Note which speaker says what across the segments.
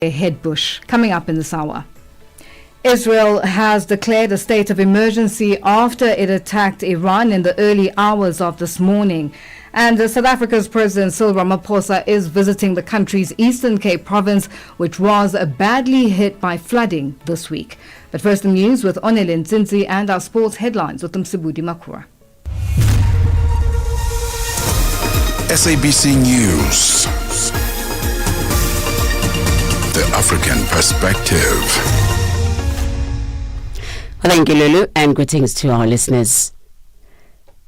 Speaker 1: A head bush coming up in this hour. Israel has declared a state of emergency after it attacked Iran in the early hours of this morning. And South Africa's President Cyril Ramaphosa is visiting the country's Eastern Cape province, which was badly hit by flooding this week. But first, the news with Onele Nzinzi and our sports headlines with Msibudi Makura.
Speaker 2: SABC News. The African Perspective.
Speaker 3: Thank you, Lulu, and greetings to our listeners.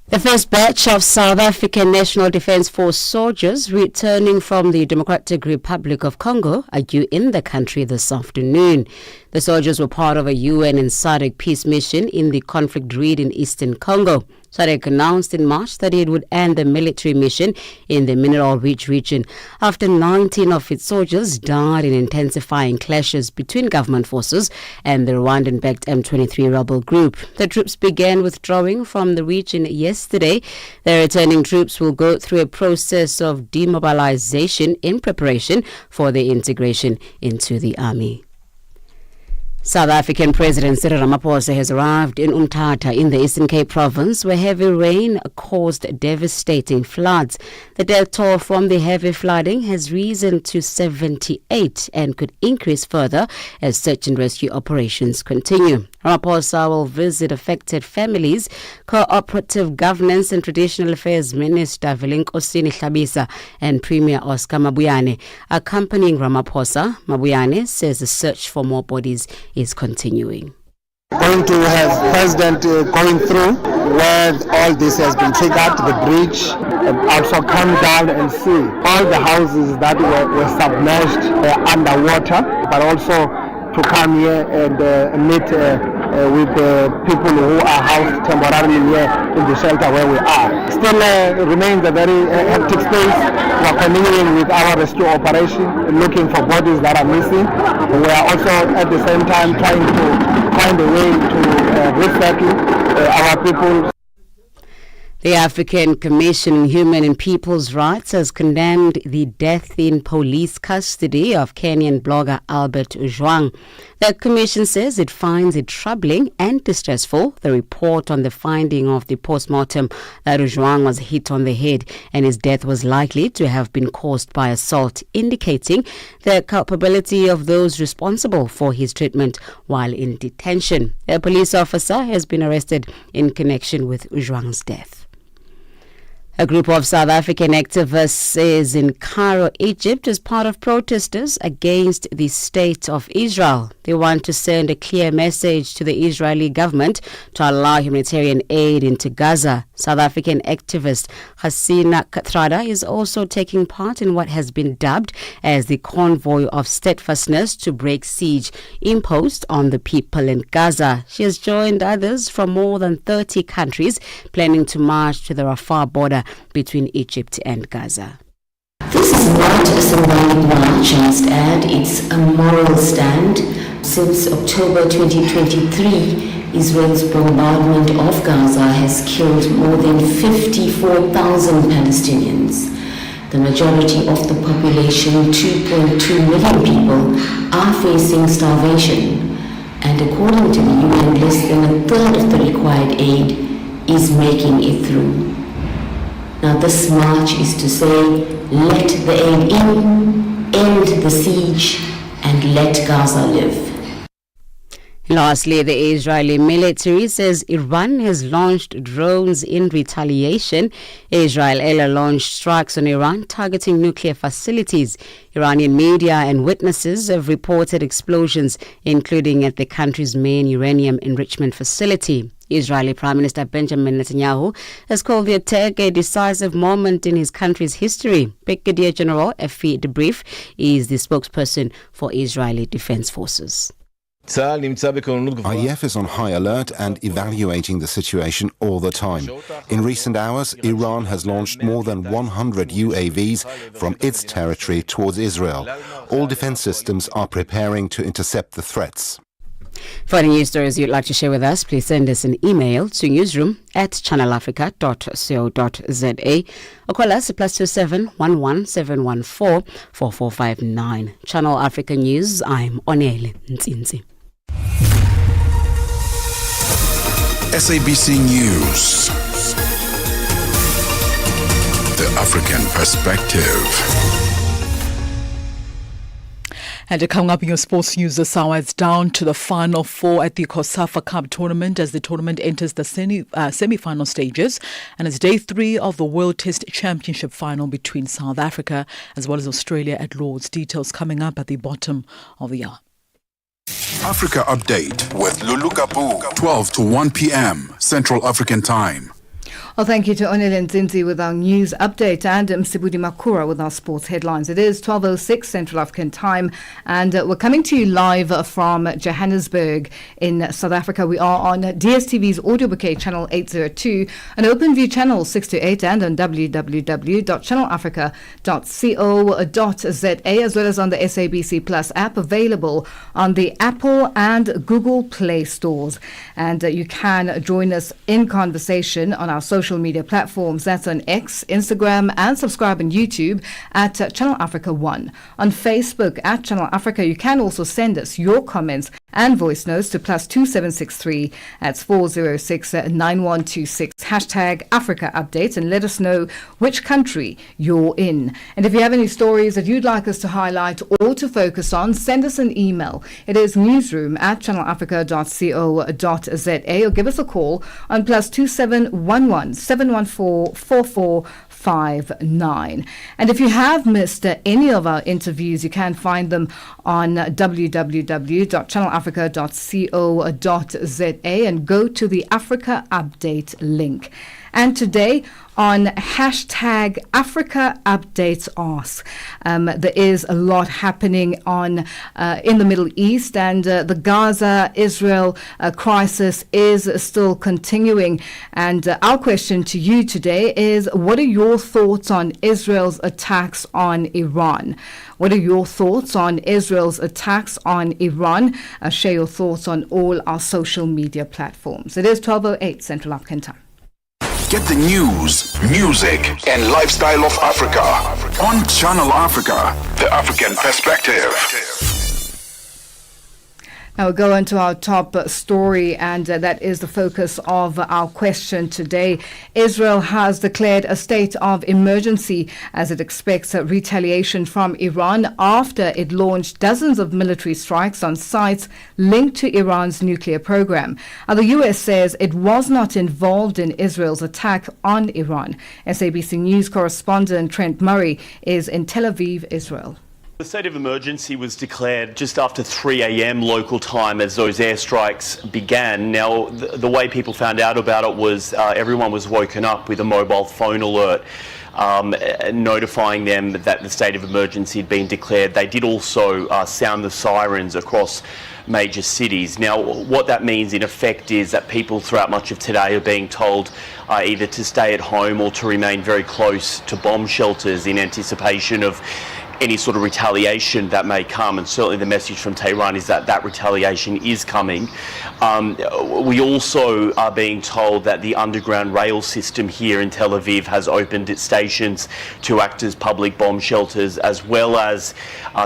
Speaker 3: The first batch of South African National Defence Force soldiers returning from the Democratic Republic of Congo are due in the country this afternoon. The soldiers were part of a UN and SADC peace mission in the conflict-ridden Eastern Congo. SADC announced in March that it would end the military mission in the mineral-rich region after 19 of its soldiers died in intensifying clashes between government forces and the Rwandan-backed M23 rebel group. The troops began withdrawing from the region yesterday. The returning troops will go through a process of demobilization in preparation for their integration into the army. South African President Cyril Ramaphosa has arrived in Umtata in the Eastern Cape province, where heavy rain caused devastating floods. The death toll from the heavy flooding has risen to 78 and could increase further as search and rescue operations continue. Ramaphosa will visit affected families. Cooperative Governance and Traditional Affairs Minister Velinkosini Hlabisa and Premier Oscar Mabuyane. Accompanying Ramaphosa, Mabuyane says the search for more bodies is continuing.
Speaker 4: Going to have President going through where all this has been triggered, the bridge, and also come down and see all the houses that were submerged underwater, but also to come here and meet with the people who are housed temporarily here in the shelter where we are. Still remains a very hectic space. We are continuing with our rescue operation, looking for bodies that are missing. We are also at the same time trying to find a way to resettle our people.
Speaker 3: The African Commission on Human and People's Rights has condemned the death in police custody of Kenyan blogger Albert Ojwang. The commission says it finds it troubling and distressful, the report on the finding of the post-mortem that Ojwang was hit on the head and his death was likely to have been caused by assault, indicating the culpability of those responsible for his treatment while in detention. A police officer has been arrested in connection with Ojwang's death. A group of South African activists is in Cairo, Egypt, as part of protesters against the state of Israel. They want to send a clear message to the Israeli government to allow humanitarian aid into Gaza. South African activist Hasina Kathrada is also taking part in what has been dubbed as the convoy of steadfastness to break siege imposed on the people in Gaza. She has joined others from more than 30 countries planning to march to the Rafah border between Egypt and Gaza.
Speaker 5: This is not a symbolic march, I must add. It's a moral stand. Since October 2023, Israel's bombardment of Gaza has killed more than 54,000 Palestinians. The majority of the population, 2.2 million people, are facing starvation. And according to the UN, less than a third of the required aid is making it through. Now this march is to say, let the aid in, end the siege, and let Gaza live.
Speaker 3: Lastly, the Israeli military says Iran has launched drones in retaliation. Israel earlier launched strikes on Iran targeting nuclear facilities. Iranian media and witnesses have reported explosions, including at the country's main uranium enrichment facility. Israeli Prime Minister Benjamin Netanyahu has called the attack a decisive moment in his country's history. Brigadier General Efi Debrief is the spokesperson for Israeli Defense Forces.
Speaker 6: IDF is on high alert and evaluating the situation all the time. In recent hours, Iran has launched more than 100 UAVs from its territory towards Israel. All defense systems are preparing to intercept the threats.
Speaker 3: For any news stories you'd like to share with us, please send us an email to newsroom@channelafrica.co.za or call us at +27 11 714 4459. Channel Africa News, I'm Onele Ntsinzi.
Speaker 2: SABC News. The African Perspective.
Speaker 7: And coming up in your sports news, the Sawa is down to the final four at the COSAFA Cup tournament as the tournament enters the semi-final stages. And it's day 3 of the World Test Championship final between South Africa as well as Australia at Lord's. Details coming up at the bottom of the hour.
Speaker 2: Africa Update with Lulu Gaboo, 12 to 1 p.m. Central African Time.
Speaker 1: Well, thank you to Onele Nzinzi with our news update and Msibudi Makura with our sports headlines. It is 12:06 Central African Time and we're coming to you live from Johannesburg in South Africa. We are on DSTV's audio bouquet channel 802, an OpenView channel 628 and on www.channelafrica.co.za as well as on the SABC Plus app available on the Apple and Google Play stores. And you can join us in conversation on our social media platforms. That's on X, Instagram, and subscribe on YouTube at Channel Africa 1. On Facebook at Channel Africa, you can also send us your comments and voice notes to +2763 at 406-9126 #Africa Updates and let us know which country you're in. And if you have any stories that you'd like us to highlight or to focus on, send us an email. It is newsroom@channelafrica.co.za or give us a call on +2711 714 4459. And if you have missed any of our interviews, you can find them on www.channelafrica.co.za and go to the Africa Update link. And today on #Africa Updates Ask, there is a lot happening on in the Middle East, and the Gaza-Israel crisis is still continuing. And our question to you today is, what are your thoughts on Israel's attacks on Iran? What are your thoughts on Israel's attacks on Iran? Share your thoughts on all our social media platforms. It is 12:08 Central African Time.
Speaker 2: Get the news, music, and lifestyle of Africa on Channel Africa, the African Perspective.
Speaker 1: Now we'll go on to our top story, and that is the focus of our question today. Israel has declared a state of emergency as it expects a retaliation from Iran after it launched dozens of military strikes on sites linked to Iran's nuclear program. The US says it was not involved in Israel's attack on Iran. SABC News correspondent Trent Murray is in Tel Aviv, Israel.
Speaker 8: The state of emergency was declared just after 3 a.m. local time as those airstrikes began. Now, the way people found out about it was everyone was woken up with a mobile phone alert notifying them that the state of emergency had been declared. They did also sound the sirens across major cities. Now, what that means in effect is that people throughout much of today are being told either to stay at home or to remain very close to bomb shelters in anticipation of any sort of retaliation that may come, and certainly the message from Tehran is that that retaliation is coming. We also are being told that the underground rail system here in Tel Aviv has opened its stations to act as public bomb shelters, as well as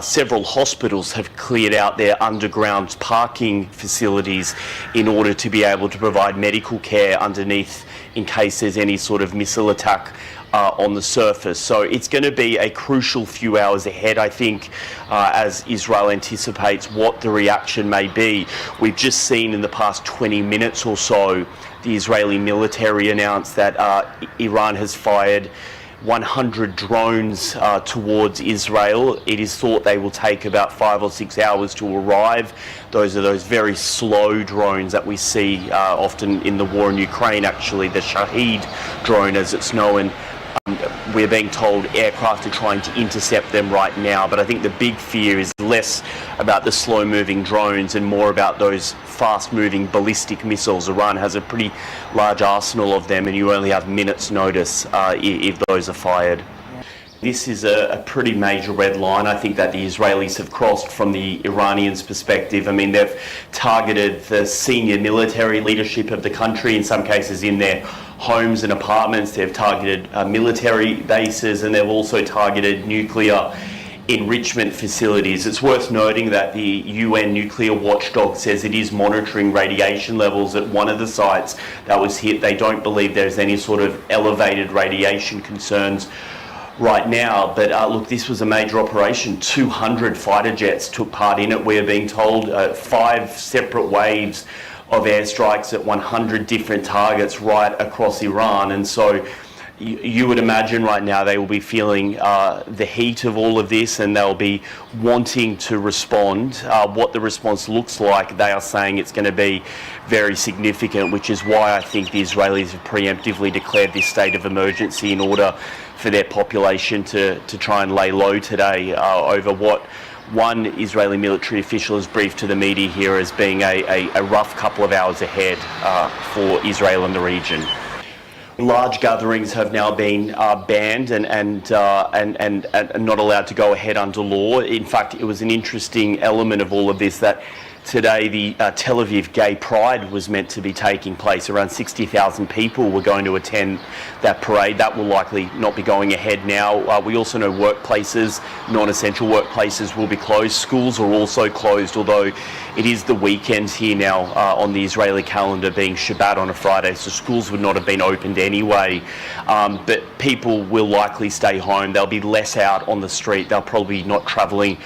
Speaker 8: several hospitals have cleared out their underground parking facilities in order to be able to provide medical care underneath in case there's any sort of missile attack on the surface. So it's going to be a crucial few hours ahead, I think, as Israel anticipates what the reaction may be. We've just seen in the past 20 minutes or so, the Israeli military announced that Iran has fired 100 drones towards Israel. It is thought they will take about 5 or 6 hours to arrive. Those are those very slow drones that we see often in the war in Ukraine, actually, the Shahed drone as it's known. We're being told aircraft are trying to intercept them right now, but I think the big fear is less about the slow-moving drones and more about those fast-moving ballistic missiles. Iran has a pretty large arsenal of them, and you only have minutes' notice if those are fired. This is a pretty major red line, I think, that the Israelis have crossed from the Iranians' perspective. I mean, they've targeted the senior military leadership of the country, in some cases in their homes and apartments. They've targeted military bases, and they've also targeted nuclear enrichment facilities. It's worth noting that the UN nuclear watchdog says it is monitoring radiation levels at one of the sites that was hit. They don't believe there's any sort of elevated radiation concerns right now, but look, this was a major operation. 200 fighter jets took part in it, we're being told. 5 separate waves of airstrikes at 100 different targets right across Iran, and so you would imagine right now they will be feeling the heat of all of this, and they'll be wanting to respond. What the response looks like, they are saying it's going to be very significant, which is why I think the Israelis have preemptively declared this state of emergency in order for their population to try and lay low today over what one Israeli military official has briefed to the media here as being a rough couple of hours ahead for Israel and the region. Large gatherings have now been banned and not allowed to go ahead under law. In fact, it was an interesting element of all of this that today the Tel Aviv Gay Pride was meant to be taking place. Around 60,000 people were going to attend that parade. That will likely not be going ahead now. We also know workplaces, non-essential workplaces will be closed. Schools are also closed, although it is the weekend here now on the Israeli calendar, being Shabbat on a Friday, so schools would not have been opened anyway. But people will likely stay home. They'll be less out on the street. They'll probably not travelling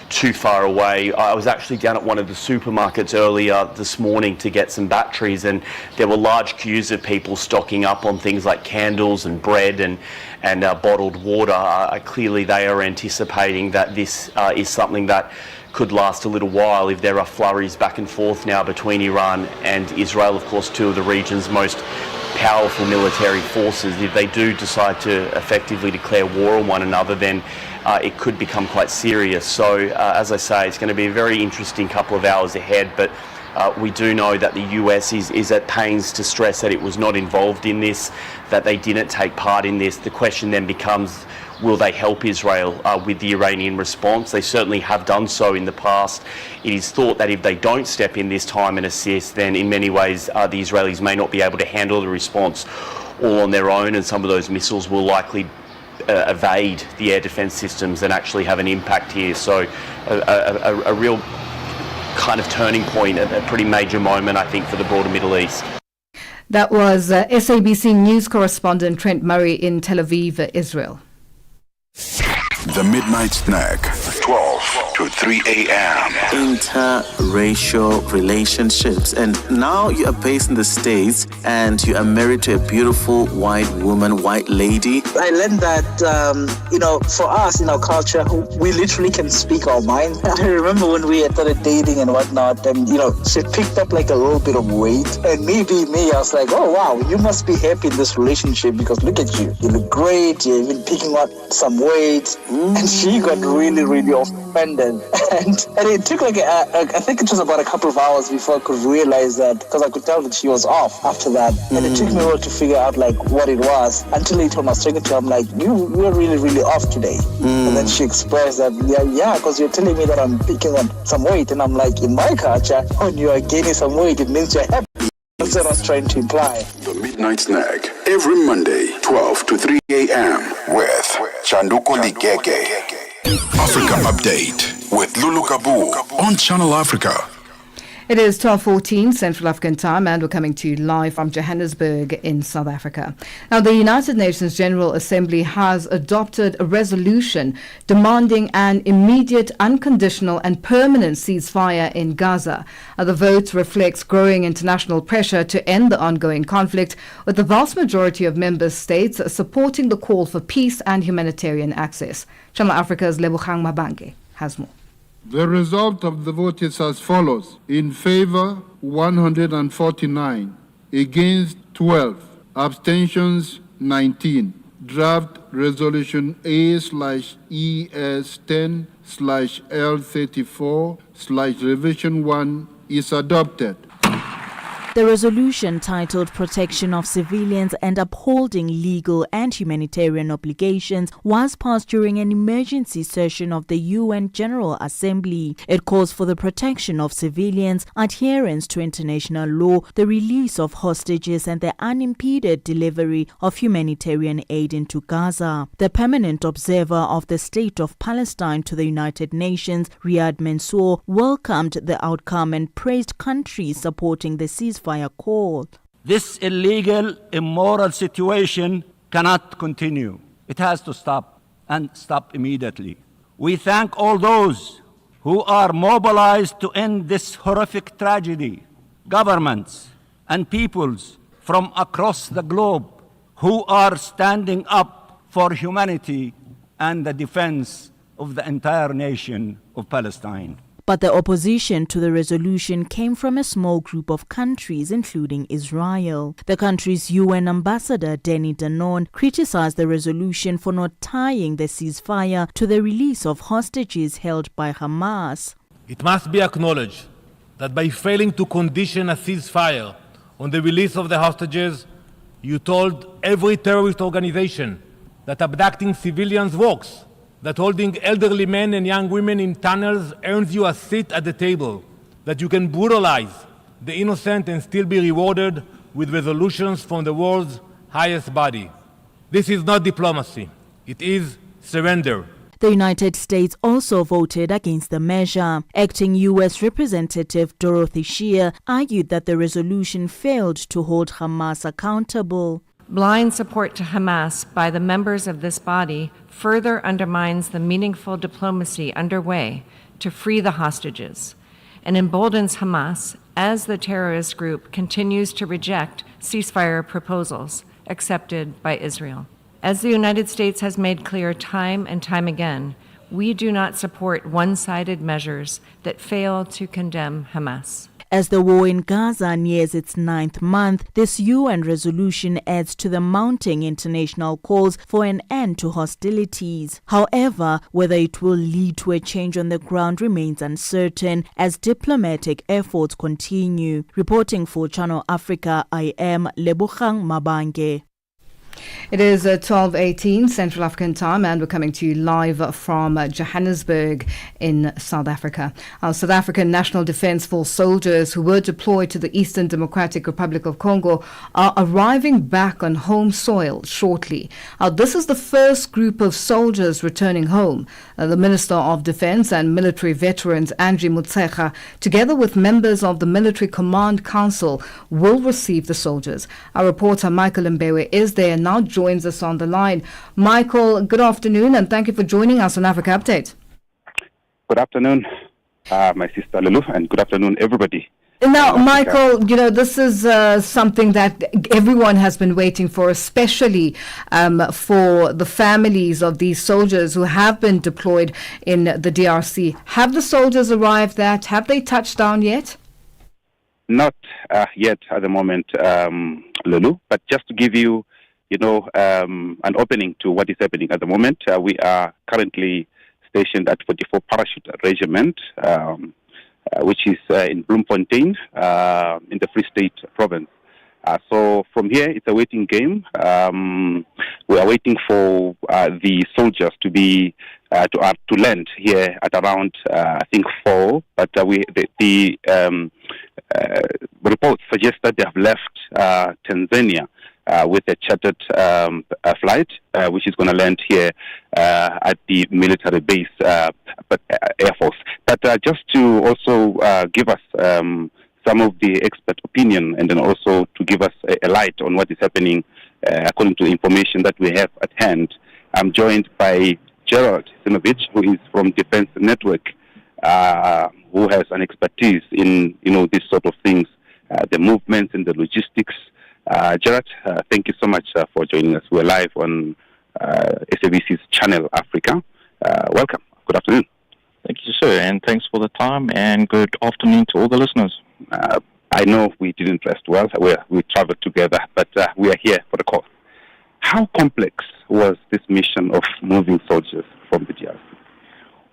Speaker 8: too far away. I was actually down at one of the supermarkets earlier this morning to get some batteries, and there were large queues of people stocking up on things like candles and bread and bottled water. Clearly they are anticipating that this is something that could last a little while if there are flurries back and forth now between Iran and Israel, of course, two of the region's most powerful military forces. If they do decide to effectively declare war on one another, then it could become quite serious. So, as I say, it's going to be a very interesting couple of hours ahead, but we do know that the US is at pains to stress that it was not involved in this, that they didn't take part in this. The question then becomes, will they help Israel with the Iranian response? They certainly have done so in the past. It is thought that if they don't step in this time and assist, then in many ways the Israelis may not be able to handle the response all on their own, and some of those missiles will likely evade the air defence systems and actually have an impact here. So a real kind of turning point, a pretty major moment, I think, for the broader Middle East.
Speaker 1: That was SABC News correspondent Trent Murray in Tel Aviv, Israel.
Speaker 2: The Midnight Snack, 12 to 3 a.m.
Speaker 9: Interracial relationships. And now you are based in the States and you are married to a beautiful white woman, white lady.
Speaker 10: I learned that, for us in our culture, we literally can speak our mind. I remember when we had started dating and whatnot, and, she picked up like a little bit of weight. And maybe me, I was like, oh, wow, you must be happy in this relationship because look at you. You look great. You're even picking up some weight. And she got really, really offended. And it took I think it was about a couple of hours before I could realize that, because I could tell that she was off after that. And it took me a while to figure out what it was. Until later when I was talking to her, I'm like, you're really, really off today. And then she expressed that, yeah, because you're telling me that I'm picking up some weight. And I'm like, in my culture, when you are gaining some weight, it means you're happy. That's what I was trying to imply.
Speaker 2: The Midnight Snack, every Monday, 12 to 3 a.m. with Chanduko Ligege. Africa Update with Lulu Gaboo on Channel Africa.
Speaker 1: It is 12:14 Central African Time, and we're coming to you live from Johannesburg in South Africa. Now, the United Nations General Assembly has adopted a resolution demanding an immediate, unconditional and permanent ceasefire in Gaza. The vote reflects growing international pressure to end the ongoing conflict, with the vast majority of member states supporting the call for peace and humanitarian access. Channel Africa's Lebogang Mabange has more.
Speaker 11: The result of the vote is as follows. In favor, 149. Against, 12. Abstentions, 19. Draft Resolution A/ES10/L34/Revision 1 is adopted.
Speaker 12: The resolution, titled Protection of Civilians and Upholding Legal and Humanitarian Obligations, was passed during an emergency session of the UN General Assembly. It calls for the protection of civilians, adherence to international law, the release of hostages, and the unimpeded delivery of humanitarian aid into Gaza. The permanent observer of the State of Palestine to the United Nations, Riyad Mansour, welcomed the outcome and praised countries supporting the ceasefire call.
Speaker 13: This illegal, immoral situation cannot continue. It has to stop, and stop immediately. We thank all those who are mobilized to end this horrific tragedy, governments and peoples from across the globe who are standing up for humanity and the defense of the entire nation of Palestine.
Speaker 12: But the opposition to the resolution came from a small group of countries, including Israel. The country's UN ambassador, Danny Danon, criticized the resolution for not tying the ceasefire to the release of hostages held by Hamas.
Speaker 14: It must be acknowledged that by failing to condition a ceasefire on the release of the hostages, you told every terrorist organization that abducting civilians works, that holding elderly men and young women in tunnels earns you a seat at the table, that you can brutalize the innocent and still be rewarded with resolutions from the world's highest body. This is not diplomacy. It is surrender.
Speaker 12: The United States also voted against the measure. Acting U.S. Representative Dorothy Shear argued that the resolution failed to hold Hamas accountable.
Speaker 15: Blind support to Hamas by the members of this body further undermines the meaningful diplomacy underway to free the hostages and emboldens Hamas as the terrorist group continues to reject ceasefire proposals accepted by Israel. As the United States has made clear time and time again, we do not support one-sided measures that fail to condemn Hamas.
Speaker 12: As the war in Gaza nears its 9th month, this UN resolution adds to the mounting international calls for an end to hostilities. However, whether it will lead to a change on the ground remains uncertain as diplomatic efforts continue. Reporting for Channel Africa, I am Lebogang Mabange.
Speaker 1: It is 12:18 Central African time, and we're coming to you live from Johannesburg in South Africa. Our South African National Defence Force soldiers who were deployed to the Eastern Democratic Republic of Congo are arriving back on home soil shortly. This is the first group of soldiers returning home. The Minister of Defence and Military Veterans, Andrew Motshekga, together with members of the Military Command Council, will receive the soldiers. Our reporter Michael Mbewe is there and now joins us on the line. Michael, good afternoon, and thank you for joining us on Africa Update.
Speaker 16: Good afternoon, my sister Lulu, and good afternoon, everybody.
Speaker 1: Now, Michael, this is something that everyone has been waiting for, especially for the families of these soldiers who have been deployed in the DRC. Have the soldiers arrived yet? Have they touched down yet?
Speaker 16: Not yet at the moment, Lulu, but just to give you, an opening to what is happening at the moment, we are currently stationed at 44 Parachute Regiment, which is in Bloemfontein, in the Free State Province. So from here, it's a waiting game. We are waiting for the soldiers to be to land here at around I think 4. But the reports suggest that they have left Tanzania with a chartered flight, which is going to land here at the military base, Air Force. But just to also give us some of the expert opinion, and then also to give us a light on what is happening according to information that we have at hand, I'm joined by Gerald Sinovich, who is from Defense Network, who has an expertise in these sort of things, the movements and the logistics. Gerard, thank you so much for joining us. We're live on SABC's Channel Africa. Welcome. Good afternoon.
Speaker 17: Thank you, sir, and thanks for the time, and good afternoon to all the listeners.
Speaker 16: I know we didn't rest well. We traveled together, but we are here for the cause. How complex was this mission of moving soldiers from the DRC?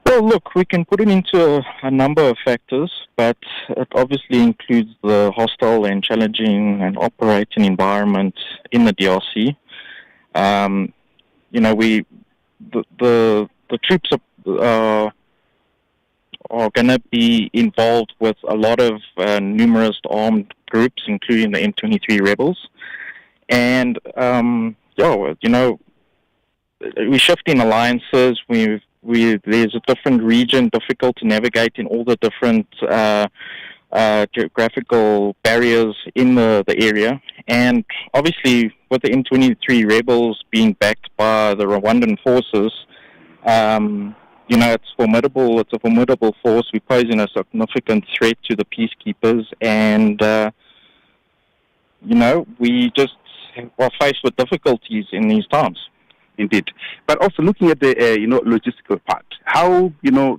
Speaker 17: Well, look, we can put it into a number of factors, but it obviously includes the hostile and challenging and operating environment in the DRC. The troops are going to be involved with a lot of numerous armed groups, including the M23 rebels. And, we're shifting alliances. There's a different region, difficult to navigate in all the different geographical barriers in the area. And obviously, with the M23 rebels being backed by the Rwandan forces, it's formidable. It's a formidable force. We're posing a significant threat to the peacekeepers, and we just are faced with difficulties in these times.
Speaker 16: Indeed. But also looking at the, logistical part, how,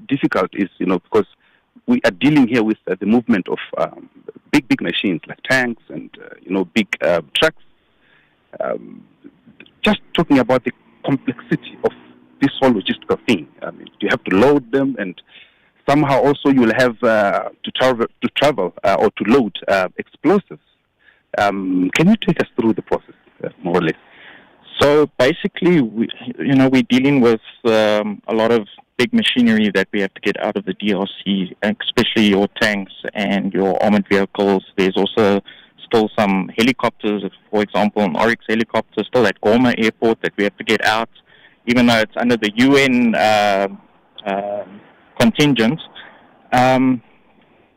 Speaker 16: difficult is, because we are dealing here with the movement of big machines like tanks and, big trucks. Just talking about the complexity of this whole logistical thing. I mean, you have to load them, and somehow also you will have to travel or to load explosives. Can you take us through the process, more or less?
Speaker 17: So basically, we're dealing with a lot of big machinery that we have to get out of the DRC, especially your tanks and your armored vehicles. There's also still some helicopters, for example, an Oryx helicopter still at Goma Airport that we have to get out, even though it's under the UN contingent.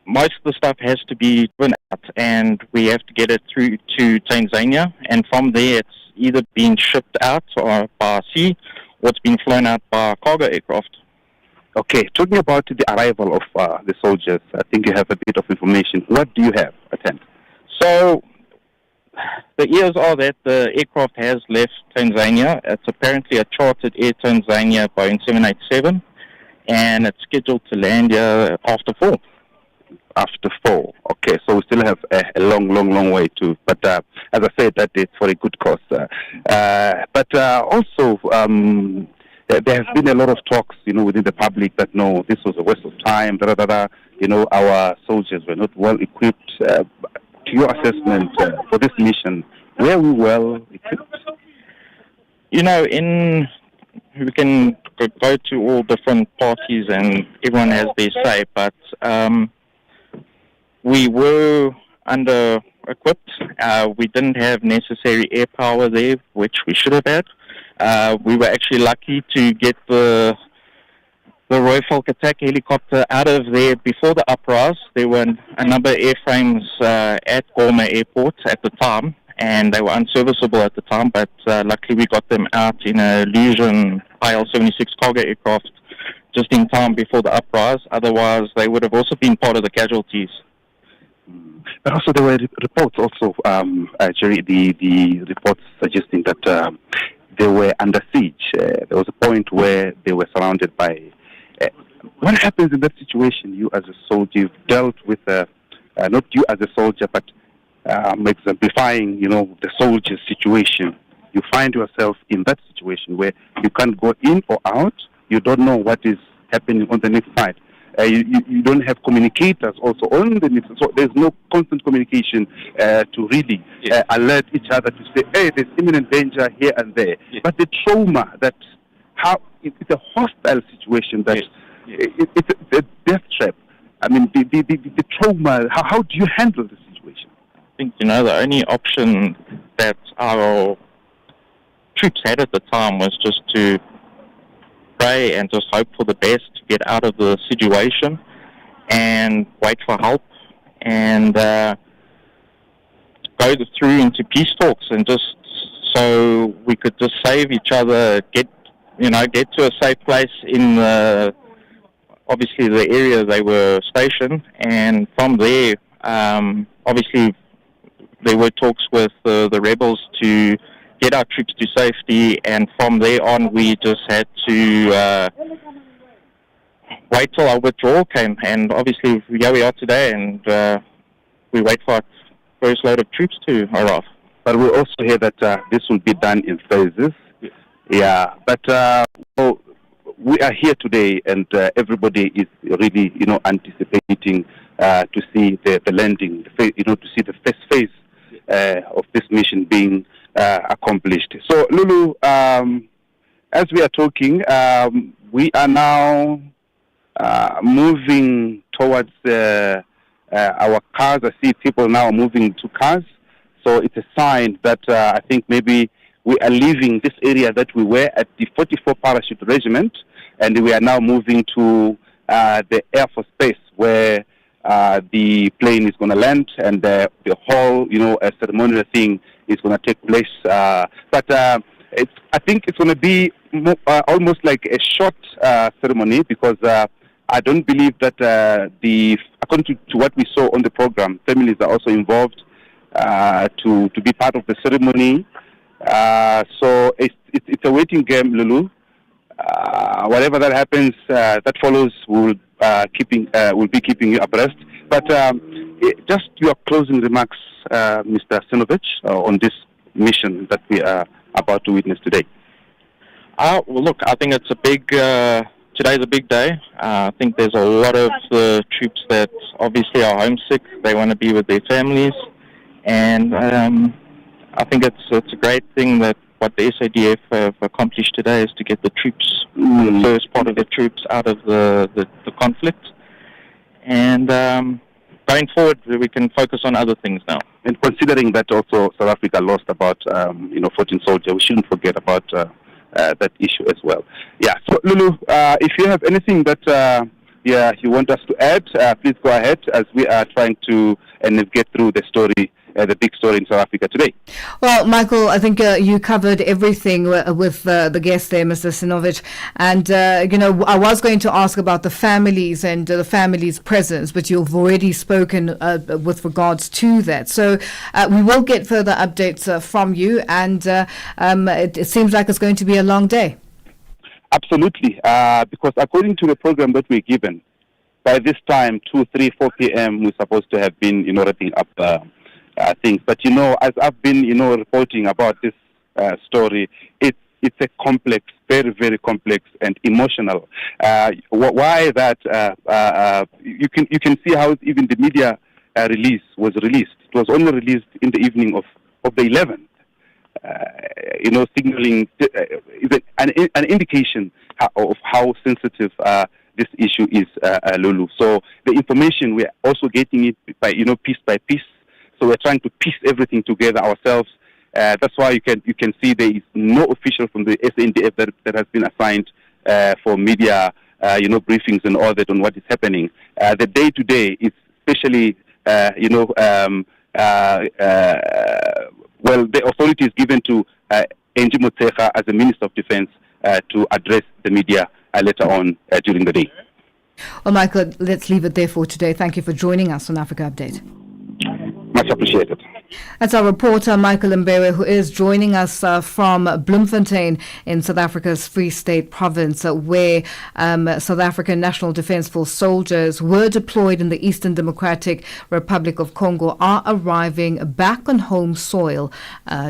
Speaker 17: Most of the stuff has to be driven out, and we have to get it through to Tanzania, and from there it's either being shipped out or by sea, or it's being flown out by cargo aircraft.
Speaker 16: Okay, talking about the arrival of the soldiers, I think you have a bit of information. What do you have at hand?
Speaker 17: So, the ears are that the aircraft has left Tanzania. It's apparently a chartered Air Tanzania Boeing 787, and it's scheduled to land here after 4.
Speaker 16: After 4. Okay, so we still have a long way to. But as I said, that is for a good cause. But also, there has been a lot of talks, within the public that no, this was a waste of time. Our soldiers were not well equipped. To your assessment for this mission, were we well equipped?
Speaker 17: We can go to all different parties and everyone has their say, but we were under-equipped. We didn't have necessary air power there, which we should have had. We were actually lucky to get the Royal Falk attack helicopter out of there before the uprise. There were a number of airframes at Goma Airport at the time, and they were unserviceable at the time, but luckily we got them out in a Illusion IL-76 cargo aircraft just in time before the uprise. Otherwise, they would have also been part of the casualties.
Speaker 16: But also there were reports also, Jerry, the reports suggesting that they were under siege. There was a point where they were surrounded by... what happens in that situation? You as a soldier, you've dealt with, not you as a soldier, but exemplifying, the soldier's situation. You find yourself in that situation where you can't go in or out. You don't know what is happening on the next side. You don't have communicators also on the next side. So there's no constant communication to really alert each other to say, hey, there's imminent danger here and there. Yes. But the trauma it's a hostile situation that it's a death trap. I mean, the trauma, how do you handle the situation?
Speaker 17: I think, the only option that our troops had at the time was just to pray and just hope for the best to get out of the situation and wait for help and go through into peace talks, and just so we could just save each other, get to a safe place in obviously the area they were stationed, and from there obviously there were talks with the rebels to get our troops to safety, and from there on we just had to wait till our withdrawal came, and obviously here we are today, and we wait for our first load of troops to arrive.
Speaker 16: But we also hear that this will be done in phases. Yeah, but we are here today, and everybody is really, anticipating to see the landing, to see the first phase of this mission being accomplished. So, Lulu, as we are talking, we are now moving towards our cars. I see people now moving to cars. So it's a sign that I think maybe we are leaving this area that we were at the 44 Parachute Regiment, and we are now moving to the Air Force Base where the plane is going to land, and the whole, ceremonial thing is going to take place. But I think it's going to be almost like a short ceremony, because I don't believe that according to what we saw on the program, families are also involved to be part of the ceremony. So it's a waiting game, Lulu. Whatever that happens, that follows, we'll be keeping you abreast. But just your closing remarks, Mr. Sinovich, on this mission that we are about to witness today.
Speaker 17: Well, look, I think it's a big. Today's a big day. I think there's a lot of troops that obviously are homesick. They want to be with their families, and I think it's a great thing that what the SADF have accomplished today is to get the troops, the first part of the troops, out of the conflict. And going forward, we can focus on other things now.
Speaker 16: And considering that also South Africa lost about 14 soldiers, we shouldn't forget about that issue as well. Yeah. So Lulu, if you have anything that you want us to add, please go ahead, as we are trying to get through the story. The big story in South Africa today.
Speaker 1: Well, Michael, I think you covered everything with the guest there, Mr. Sinovich. And, I was going to ask about the families and the families' presence, but you've already spoken with regards to that. So we will get further updates from you, and it seems like it's going to be a long day.
Speaker 16: Absolutely, because according to the program that we're given, by this time, 2, 3, 4 p.m., we're supposed to have been, wrapping up things. But, as I've been, reporting about this story, it's a complex, very, very complex and emotional. Why that? You can see how even the media release was released. It was only released in the evening of the 11th. Signaling an indication of how sensitive this issue is, Lulu. So the information, we're also getting it by, piece by piece. So we're trying to piece everything together ourselves. That's why you can see there is no official from the SANDF that has been assigned for media, briefings and all that on what is happening. The day-to-day is especially, the authority is given to Angie Motshekga as the Minister of Defense to address the media later on during the day.
Speaker 1: Well, Michael, let's leave it there for today. Thank you for joining us on Africa Update.
Speaker 16: Much appreciated.
Speaker 1: That's our reporter, Michael Mbewe, who is joining us from Bloemfontein in South Africa's Free State province, where South African National Defence Force soldiers were deployed in the Eastern Democratic Republic of Congo are arriving back on home soil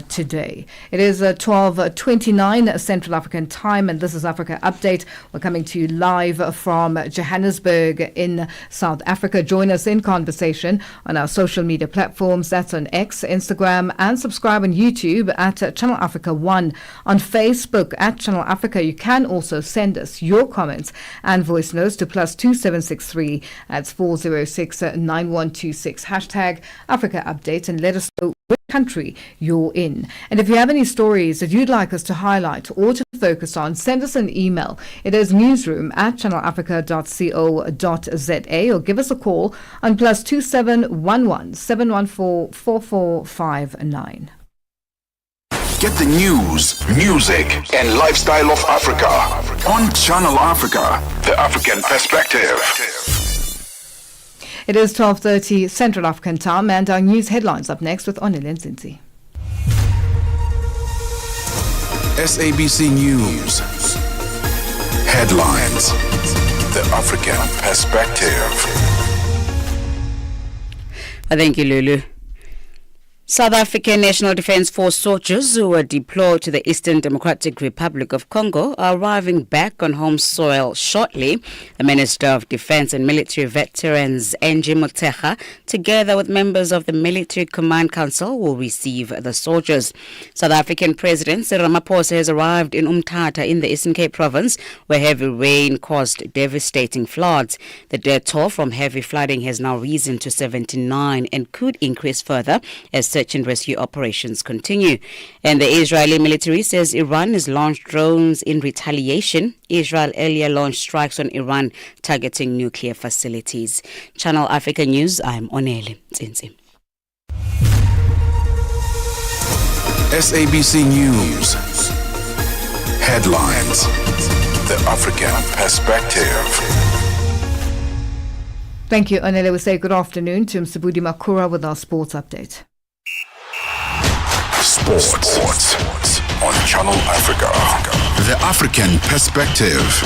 Speaker 1: today. It is 12:29 Central African time, and this is Africa Update. We're coming to you live from Johannesburg in South Africa. Join us in conversation on our social media platforms. That's on X, Instagram, and subscribe on YouTube at Channel Africa 1. On Facebook at Channel Africa, you can also send us your comments and voice notes to +2763 that's 406-9126 #Africa Update, and let us know which country you're in. And if you have any stories that you'd like us to highlight or to focus on, send us an email. It is newsroom@channelafrica.co.za, or give us a call on +2711 714 4459.
Speaker 2: Get the news, music, and lifestyle of Africa on Channel Africa, the African perspective.
Speaker 1: It is 12:30 Central African time, and our news headlines up next with Onile Nzinzi.
Speaker 2: SABC News. Headlines. The African perspective.
Speaker 3: Thank you, Lulu. South African National Defence Force soldiers who were deployed to the Eastern Democratic Republic of Congo are arriving back on home soil shortly. The Minister of Defence and Military Veterans, Angie Motshekga, together with members of the Military Command Council, will receive the soldiers. South African President Cyril Ramaphosa has arrived in Umtata in the Eastern Cape Province, where heavy rain caused devastating floods. The death toll from heavy flooding has now risen to 79 and could increase further as search and rescue operations continue. And the Israeli military says Iran has launched drones in retaliation. Israel earlier launched strikes on Iran targeting nuclear facilities. Channel Africa News, I'm Onele Tsinzi.
Speaker 2: SABC News. Headlines. The African Perspective.
Speaker 1: Thank you, Onele. We say good afternoon to Msabudi Makura with our sports update.
Speaker 2: Sports on Channel Africa. The African Perspective.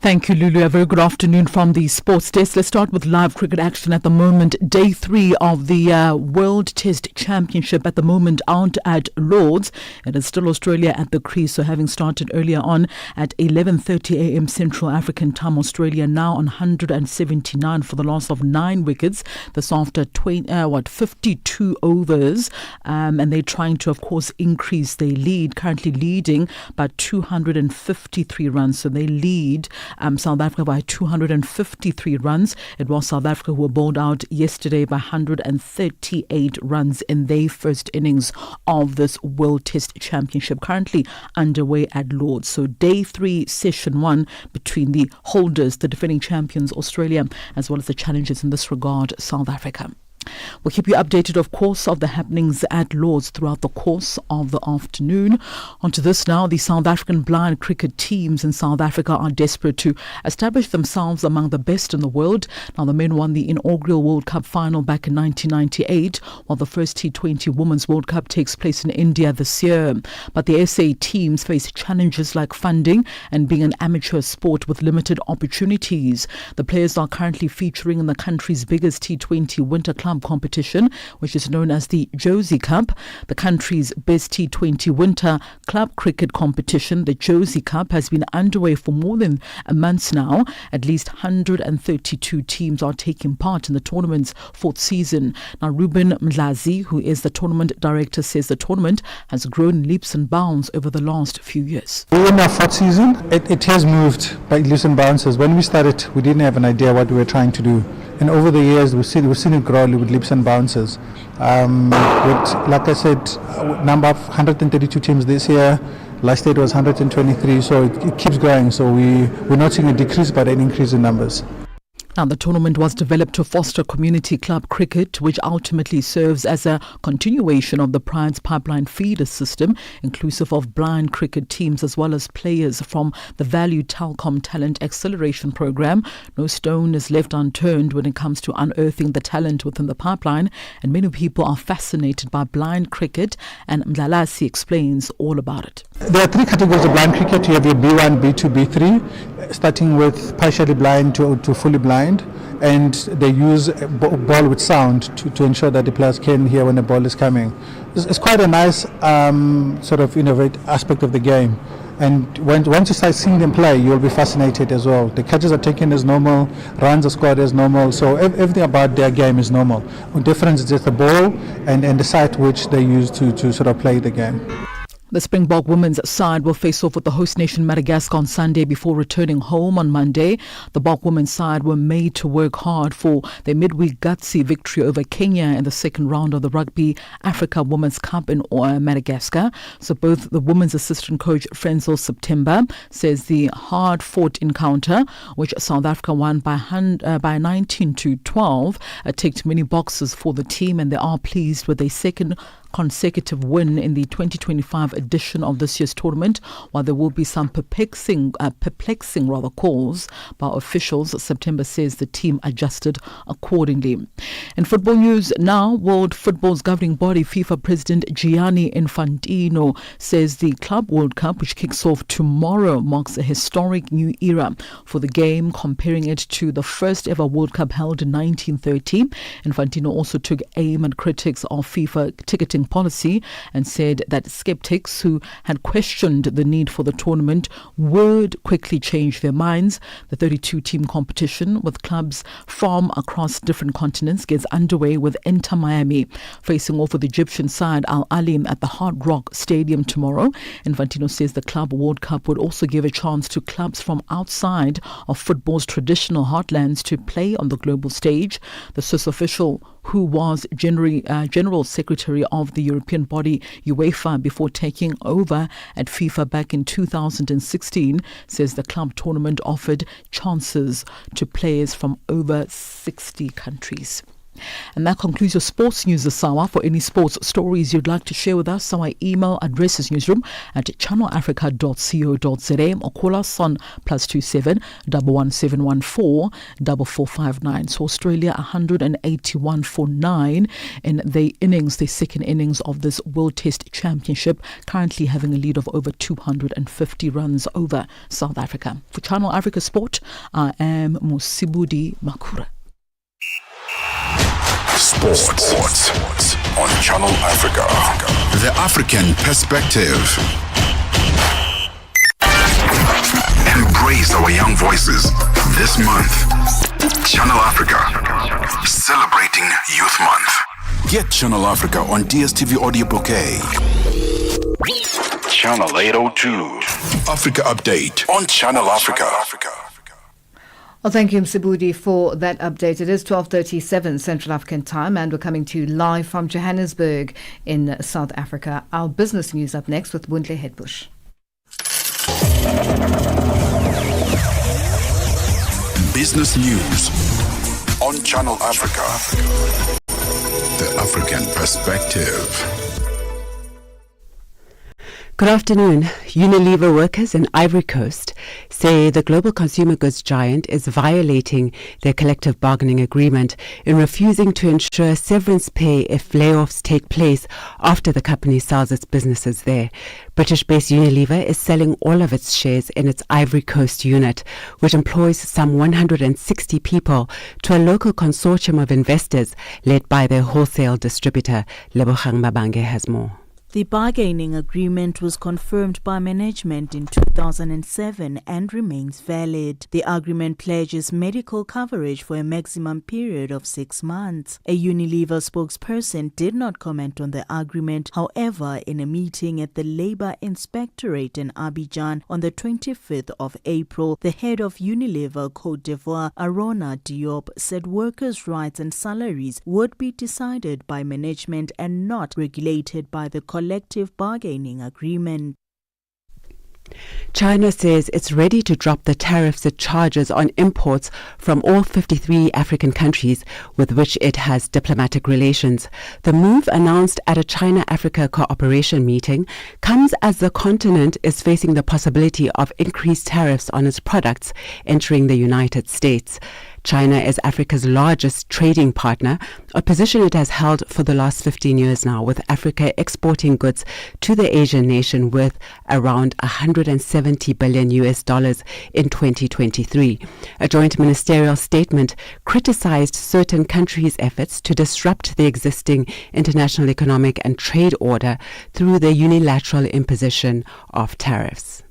Speaker 7: Thank you, Lulu. A very good afternoon from the sports desk. Let's start with live cricket action at the moment. Day 3 of the World Test Championship at the moment out at Lords. It is still Australia at the crease, so having started earlier on at 11:30 a.m. Central African time, Australia now on 179 for the loss of 9 wickets. This after 52 overs, and they're trying to, of course, increase their lead. Currently leading by 253 runs, so they lead South Africa by 253 runs. It was South Africa who were bowled out yesterday by 138 runs in their first innings of this World Test Championship, currently underway at Lords. So day 3, session 1 between the holders, the defending champions Australia, as well as the challengers in this regard, South Africa. We'll keep you updated, of course, of the happenings at Lords throughout the course of the afternoon. On to this now. The South African blind cricket teams in South Africa are desperate to establish themselves among the best in the world. Now, the men won the inaugural World Cup final back in 1998, while the first T20 Women's World Cup takes place in India this year. But the SA teams face challenges like funding and being an amateur sport with limited opportunities. The players are currently featuring in the country's biggest T20 Winter Club competition, which is known as the Josie Cup. The country's best T20 Winter Club cricket competition, the Josie Cup, has been underway for more than a month now. At least 132 teams are taking part in the tournament's 4th season. Now, Ruben Mdlazi, who is the tournament director, says the tournament has grown leaps and bounds over the last few years.
Speaker 18: We're in our 4th season. It has moved by leaps and bounds. When we started, we didn't have an idea what we were trying to do. And over the years, we've seen it grow with leaps and bounces. Like I said, number of 132 teams this year. Last year it was 123, so it keeps growing. So we're not seeing a decrease, but an increase in numbers.
Speaker 7: Now, the tournament was developed to foster community club cricket, which ultimately serves as a continuation of the Pride's Pipeline feeder system, inclusive of blind cricket teams as well as players from the Value Telkom Talent Acceleration Program. No stone is left unturned when it comes to unearthing the talent within the pipeline, and many people are fascinated by blind cricket, and Mdlalasi explains all about it.
Speaker 18: There are 3 categories of blind cricket. You have your B1, B2, B3, starting with partially blind to fully blind. And they use a ball with sound to ensure that the players can hear when the ball is coming. It's quite a nice sort of innovative aspect of the game. And once you start seeing them play, you'll be fascinated as well. The catches are taken as normal, runs are scored as normal, so everything about their game is normal. The difference is just the ball and the site which they use to sort of play the game.
Speaker 7: The Springbok women's side will face off with the host nation Madagascar on Sunday before returning home on Monday. The Bok women's side were made to work hard for their midweek gutsy victory over Kenya in the second round of the Rugby Africa Women's Cup in Madagascar. So both the women's assistant coach Frenzel September says the hard-fought encounter, which South Africa won by 19-12, ticked many boxes for the team, and they are pleased with their second consecutive win in the 2025 edition of this year's tournament. While there will be some perplexing calls by officials, September says the team adjusted accordingly. In football news now, World Football's governing body, FIFA President Gianni Infantino, says the Club World Cup, which kicks off tomorrow, marks a historic new era for the game, comparing it to the first ever World Cup held in 1930. Infantino also took aim at critics of FIFA ticketing policy and said that skeptics who had questioned the need for the tournament would quickly change their minds. The 32-team competition with clubs from across different continents gets underway with Inter Miami facing off with Egyptian side Al Ahly at the Hard Rock Stadium tomorrow. Infantino says the Club World Cup would also give a chance to clubs from outside of football's traditional heartlands to play on the global stage. The Swiss official, who was General Secretary of the European body UEFA before taking over at FIFA back in 2016, says the club tournament offered chances to players from over 60 countries. And that concludes your sports news this hour. For any sports stories you'd like to share with us, our email address is newsroom@channelafrica.co.za or call us on +27 11714 4459. So Australia 181 for 9 in the second innings of this World Test Championship, currently having a lead of over 250 runs over South Africa. For Channel Africa Sport, I am Musibudi Makura.
Speaker 2: Sports on Channel Africa. The African perspective. Embrace our young voices this month. Channel Africa, celebrating Youth Month. Get Channel Africa on DSTV Audio Bouquet. Channel 802. Africa Update on Channel Africa.
Speaker 1: Well, thank you, Msibudi, for that update. It is 12:37 Central African time, and we're coming to you live from Johannesburg in South Africa. Our business news up next with Wundle Hedbush.
Speaker 2: Business news on Channel Africa. The African perspective.
Speaker 3: Good afternoon. Unilever workers in Ivory Coast say the global consumer goods giant is violating their collective bargaining agreement in refusing to ensure severance pay if layoffs take place after the company sells its businesses there. British-based Unilever is selling all of its shares in its Ivory Coast unit, which employs some 160 people, to a local consortium of investors led by their wholesale distributor. Lebogang Mabange has more.
Speaker 12: The bargaining agreement was confirmed by management in 2007 and remains valid. The agreement pledges medical coverage for a maximum period of 6 months. A Unilever spokesperson did not comment on the agreement. However, in a meeting at the Labour Inspectorate in Abidjan on the 25th of April, the head of Unilever Côte d'Ivoire, Arona Diop, said workers' rights and salaries would be decided by management and not regulated by the collective bargaining agreement.
Speaker 3: China says it's ready to drop the tariffs it charges on imports from all 53 African countries with which it has diplomatic relations. The move, announced at a China-Africa cooperation meeting, comes as the continent is facing the possibility of increased tariffs on its products entering the United States. China is Africa's largest trading partner, a position it has held for the last 15 years now, with Africa exporting goods to the Asian nation worth around $170 billion in 2023. A joint ministerial statement criticized certain countries' efforts to disrupt the existing international economic and trade order through the unilateral imposition of tariffs.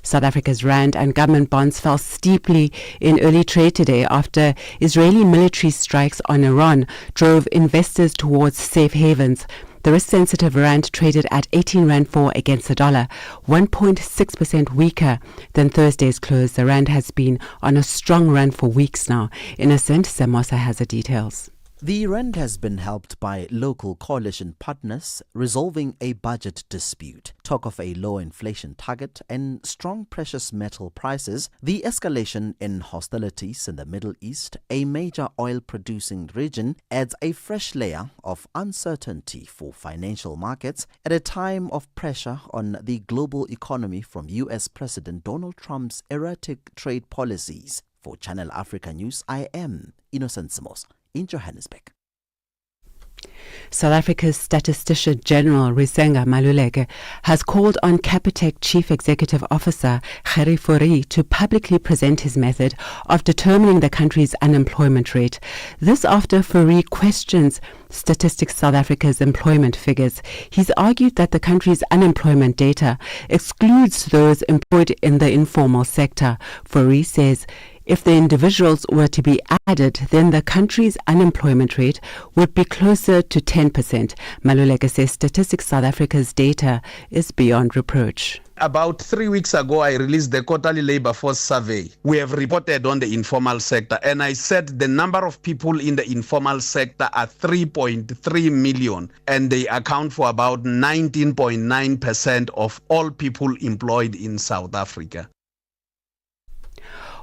Speaker 3: South Africa's rand and government bonds fell steeply in early trade today after Israeli military strikes on Iran drove investors towards safe havens. The risk-sensitive rand traded at 18 Rand 4 against the dollar, 1.6% weaker than Thursday's close. The rand has been on a strong run for weeks now. Innocent Semosa has the details.
Speaker 19: The rand has been helped by local coalition partners resolving a budget dispute, talk of a low inflation target and strong precious metal prices, the escalation in hostilities in the Middle East, a major oil-producing region, adds a fresh layer of uncertainty for financial markets at a time of pressure on the global economy from US President Donald Trump's erratic trade policies. For Channel Africa News, I am Innocent Simos in Johannesburg.
Speaker 3: South Africa's Statistician General Risenga Maluleke has called on Capitec Chief Executive Officer Gerrie Fourie to publicly present his method of determining the country's unemployment rate. This after Fourie questions Statistics South Africa's employment figures. He's argued that the country's unemployment data excludes those employed in the informal sector. Fourie says if the individuals were to be added, then the country's unemployment rate would be closer to 10%. Maluleke says Statistics South Africa's data is beyond reproach.
Speaker 20: About 3 weeks ago, I released the quarterly labor force survey. We have reported on the informal sector, and I said the number of people in the informal sector are 3.3 million, and they account for about 19.9% of all people employed in South Africa.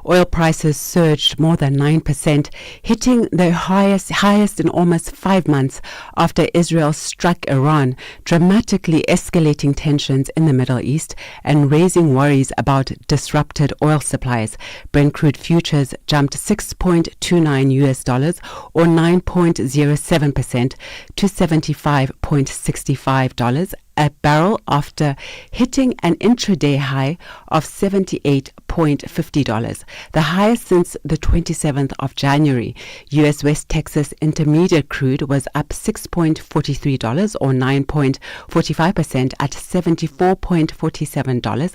Speaker 3: Oil prices surged more than 9%, hitting their highest in almost 5 months after Israel struck Iran, dramatically escalating tensions in the Middle East and raising worries about disrupted oil supplies. Brent crude futures jumped $6.29 or 9.07% to $75.65 a barrel after hitting an intraday high of $78.50, the highest since the 27th of January. U.S. West Texas Intermediate crude was up $6.43 or 9.45% at $74.47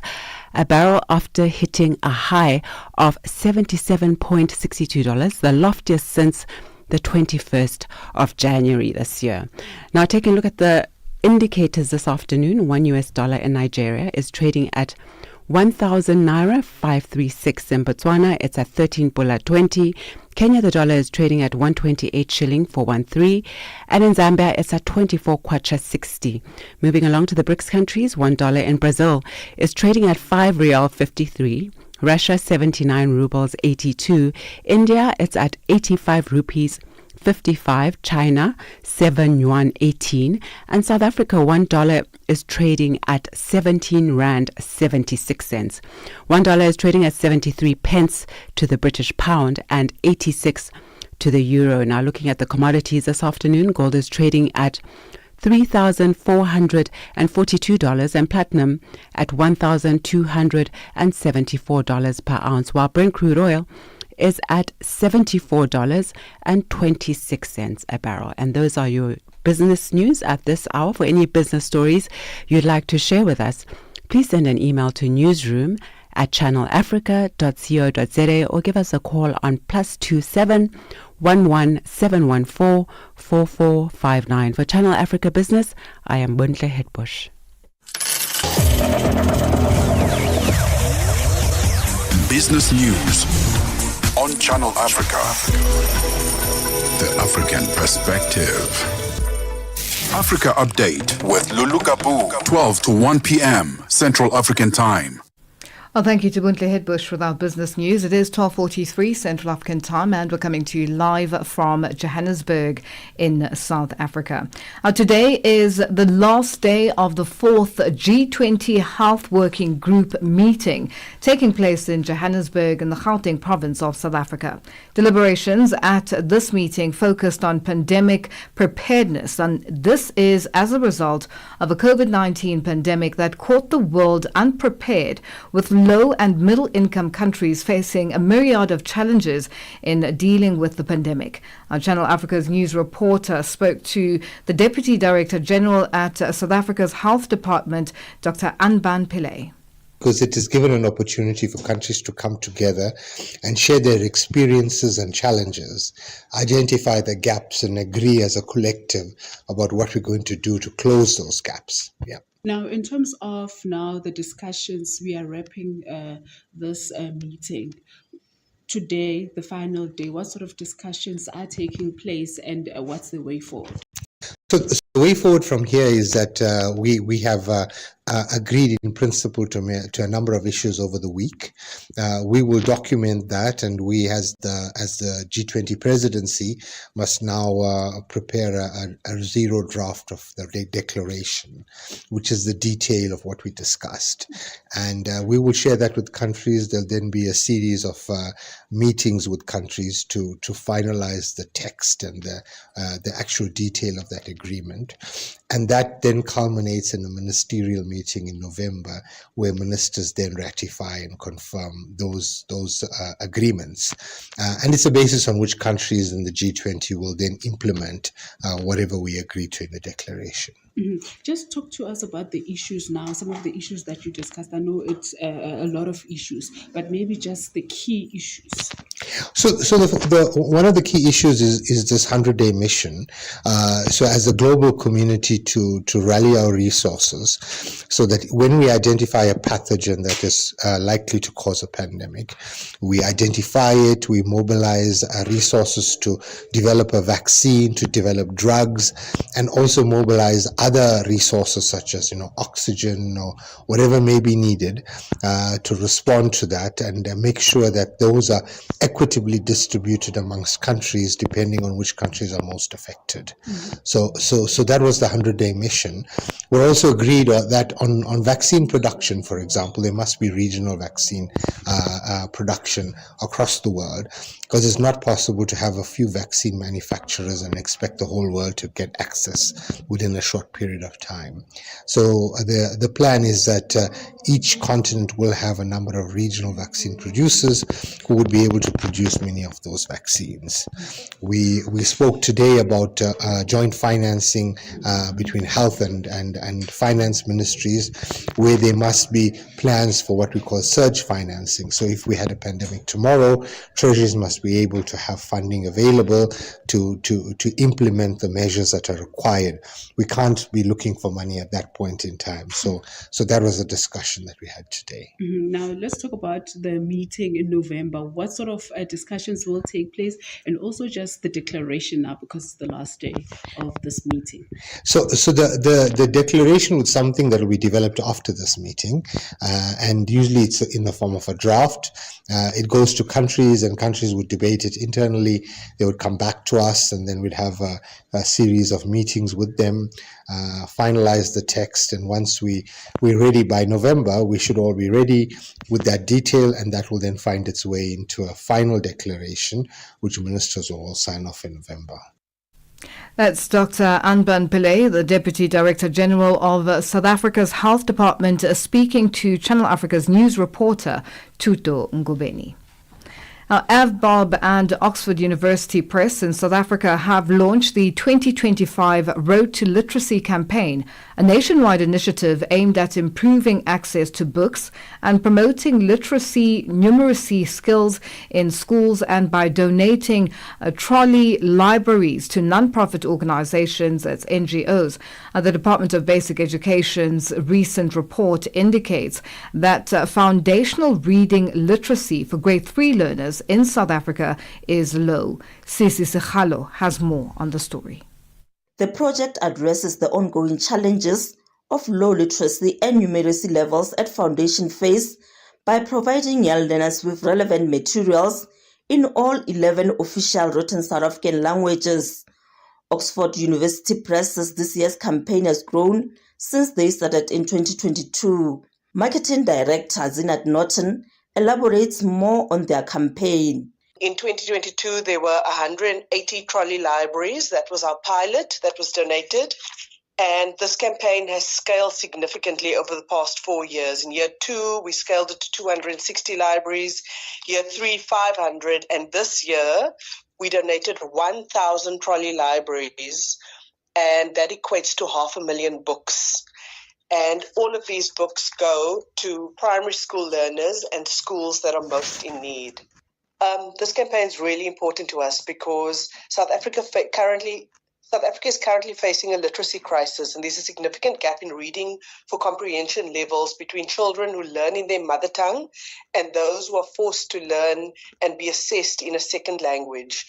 Speaker 3: a barrel after hitting a high of $77.62, the loftiest since the 21st of January this year. Now taking a look at the indicators this afternoon, $1 in Nigeria is trading at 1,000 naira 536. In Botswana, it's at 13.20. Kenya, the dollar is trading at 128 shilling for 1.3, and in Zambia, it's at 24 kwacha 60. Moving along to the BRICS countries, $1 in Brazil is trading at 5 real 53. Russia, 79 rubles 82. India, it's at 85 rupees 55, China 7 yuan 18, and South Africa $1 is trading at 17 rand 76 cents. $1 is trading at 73 pence to the British pound and 86 to the euro. Now looking at the commodities this afternoon, gold is trading at $3,442 and platinum at $1,274 per ounce, while Brent crude oil is at $74.26 a barrel. And those are your business news at this hour. For any business stories you'd like to share with us, please send an email to newsroom@channelafrica.co.za or give us a call on +27 11 714 4459. For Channel Africa Business, I am Buntle Hetbush.
Speaker 2: Business news on Channel Africa. The African perspective. Africa Update with Lulu Gaboo, 12 to 1 p.m. Central African Time.
Speaker 1: Well, thank you to Buntle Hetbush with our business news. It is 12:43 Central African Time, and we're coming to you live from Johannesburg in South Africa. Today is the last day of the 4th G20 Health Working Group meeting taking place in Johannesburg in the Gauteng province of South Africa. Deliberations at this meeting focused on pandemic preparedness, and this is as a result of a COVID-19 pandemic that caught the world unprepared, with low and middle income countries facing a myriad of challenges in dealing with the pandemic. Our Channel Africa's news reporter spoke to the Deputy Director General at South Africa's Health Department, Dr. Anban Pillay.
Speaker 21: Because it is given an opportunity for countries to come together and share their experiences and challenges, identify the gaps and agree as a collective about what we're going to do to close those gaps. Yeah.
Speaker 22: Now, in terms of the discussions, we are wrapping this meeting.
Speaker 4: today, the final day, what sort of discussions are taking place and what's the way forward?
Speaker 21: So the way forward from here is that we have agreed in principle to a number of issues over the week. We will document that, and we, as the G20 presidency, must now prepare a zero draft of the declaration, which is the detail of what we discussed. And we will share that with countries. There'll then be a series of meetings with countries to finalize the text and the actual detail of that agreement. And that then culminates in a ministerial meeting in November, where ministers then ratify and confirm those agreements. And it's a basis on which countries in the G20 will then implement whatever we agree to in the declaration.
Speaker 4: Mm-hmm. Just talk to us about the issues now, some of the issues that you discussed. I know it's a lot of issues, but maybe just the key issues.
Speaker 21: So the one of the key issues is this 100-day mission. So as a global community to rally our resources so that when we identify a pathogen that is likely to cause a pandemic, we identify it, we mobilize resources to develop a vaccine, to develop drugs, and also mobilize other resources such as oxygen or whatever may be needed to respond to that, and make sure that those are equitably distributed amongst countries depending on which countries are most affected. Mm-hmm. So that was the 100-day mission. We're also agreed that on vaccine production, for example, there must be regional vaccine production across the world, because it's not possible to have a few vaccine manufacturers and expect the whole world to get access within a short period of time. So the plan is that each continent will have a number of regional vaccine producers who would be able to produce many of those vaccines. We spoke today about joint financing between health and finance ministries, where there must be plans for what we call surge financing. So if we had a pandemic tomorrow, treasuries must be able to have funding available to implement the measures that are required. We can't be looking for money at that point in time. So that was a discussion that we had today.
Speaker 4: Mm-hmm. Now let's talk about the meeting in November. What sort of discussions will take place, and also just the declaration now, because it's the last day of this meeting.
Speaker 21: So the declaration was something that will be developed after this meeting, and usually it's in the form of a draft. It goes to countries, and countries would debate it internally. They would come back to us, and then we'd have a series of meetings with them, finalize the text, and once we're ready by November, we should all be ready with that detail, and that will then find its way into a final declaration, which ministers will all sign off in November.
Speaker 1: That's Dr. Anban Pillay, the Deputy Director General of South Africa's Health Department, speaking to Channel Africa's news reporter, Tuto Ngubeni. Now, AVBOB and Oxford University Press in South Africa have launched the 2025 Road to Literacy campaign, a nationwide initiative aimed at improving access to books and promoting literacy numeracy skills in schools, and by donating trolley libraries to non-profit organizations, that's NGOs. The Department of Basic Education's recent report indicates that foundational reading literacy for grade 3 learners in South Africa is low. Sisi Sekhalo has more on the story.
Speaker 22: The project addresses the ongoing challenges of low literacy and numeracy levels at foundation phase by providing young learners with relevant materials in all 11 official written South African languages. Oxford University Press says this year's campaign has grown since they started in 2022. Marketing Director Zinat Norton elaborates more on their campaign.
Speaker 23: In 2022, there were 180 trolley libraries. That was our pilot that was donated. And this campaign has scaled significantly over the past 4 years. In year 2, we scaled it to 260 libraries. Year 3, 500. And this year, we donated 1,000 trolley libraries. And that equates to 500,000 books. And all of these books go to primary school learners and schools that are most in need. This campaign is really important to us because South Africa currently South Africa is currently facing a literacy crisis, and there's a significant gap in reading for comprehension levels between children who learn in their mother tongue and those who are forced to learn and be assessed in a second language.